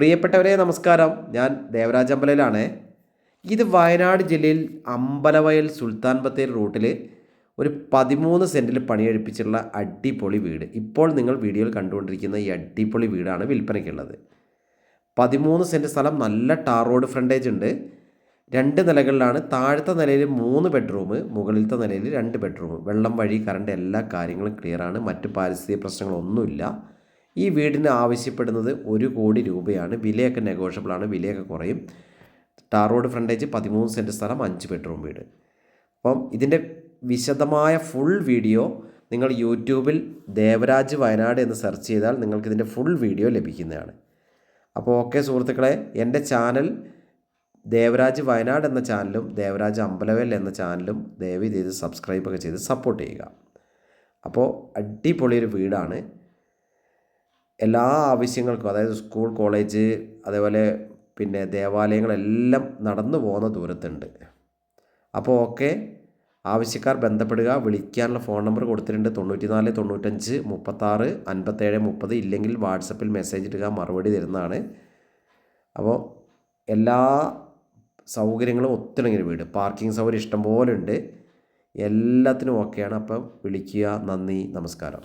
പ്രിയപ്പെട്ടവരെ നമസ്കാരം. ഞാൻ ദേവരാജ് അമ്പലയിലാണ്. ഇത് വയനാട് ജില്ലയിൽ അമ്പലവയൽ സുൽത്താൻ ബത്തേരി റൂട്ടിൽ ഒരു 13 സെൻറ്റിൽ പണിയെടുപ്പിച്ചിട്ടുള്ള അടിപൊളി വീട്. ഇപ്പോൾ നിങ്ങൾ വീഡിയോയിൽ കണ്ടുകൊണ്ടിരിക്കുന്ന ഈ അടിപൊളി വീടാണ് വിൽപ്പനയ്ക്കുള്ളത്. 13 സെൻറ്റ് സ്ഥലം, നല്ല ടാർ റോഡ് ഫ്രണ്ടേജ് ഉണ്ട്. 2 നിലകളിലാണ്. താഴത്തെ നിലയിൽ 3 ബെഡ്റൂം, മുകളിലത്തെ നിലയിൽ 2 ബെഡ്റൂം. വെള്ളം, വഴി, കറണ്ട് എല്ലാ കാര്യങ്ങളും ക്ലിയറാണ്. മറ്റ് പാരിസ്ഥിതിക പ്രശ്നങ്ങളൊന്നുമില്ല. ഈ വീടിന് ആവശ്യപ്പെടുന്നത് 1 കോടി രൂപയാണ്. വിലയൊക്കെ നെഗോഷ്യബിളാണ്, വിലയൊക്കെ കുറയും. ടാർ റോഡ് ഫ്രണ്ടേജ്, 13 സെൻറ്റ് സ്ഥലം, 5 ബെഡ്റൂം വീട്. അപ്പം ഇതിൻ്റെ വിശദമായ ഫുൾ വീഡിയോ നിങ്ങൾ യൂട്യൂബിൽ ദേവരാജ് വയനാട് എന്ന് സെർച്ച് ചെയ്താൽ നിങ്ങൾക്കിതിൻ്റെ ഫുൾ വീഡിയോ ലഭിക്കുന്നതാണ്. അപ്പോൾ ഓക്കെ സുഹൃത്തുക്കളെ, എൻ്റെ ചാനൽ ദേവരാജ് വയനാട് എന്ന ചാനലും ദേവരാജ് അമ്പലവയൽ എന്ന ചാനലും ദയവ് ചെയ്ത് സബ്സ്ക്രൈബൊക്കെ ചെയ്ത് സപ്പോർട്ട് ചെയ്യുക. അപ്പോൾ അടിപൊളിയൊരു വീടാണ്. എല്ലാ ആവശ്യങ്ങൾക്കും, അതായത് സ്കൂൾ, കോളേജ്, അതേപോലെ പിന്നെ ദേവാലയങ്ങളെല്ലാം നടന്നു പോകുന്ന ദൂരത്തുണ്ട്. അപ്പോൾ ഓക്കെ, ആവശ്യക്കാർ ബന്ധപ്പെടുക. വിളിക്കാനുള്ള ഫോൺ നമ്പർ കൊടുത്തിട്ടുണ്ട്: 94 95 36 57 30. ഇല്ലെങ്കിൽ വാട്സപ്പിൽ മെസ്സേജ് ഇടുക, മറുപടി തരുന്നതാണ്. അപ്പോൾ എല്ലാ സൗകര്യങ്ങളും ഒത്തിണങ്ങിയ വീട്. പാർക്കിംഗ് സൗകര്യം ഇഷ്ടംപോലെ ഉണ്ട്. എല്ലാത്തിനും ഓക്കെയാണ്. അപ്പം വിളിക്കുക. നന്ദി, നമസ്കാരം.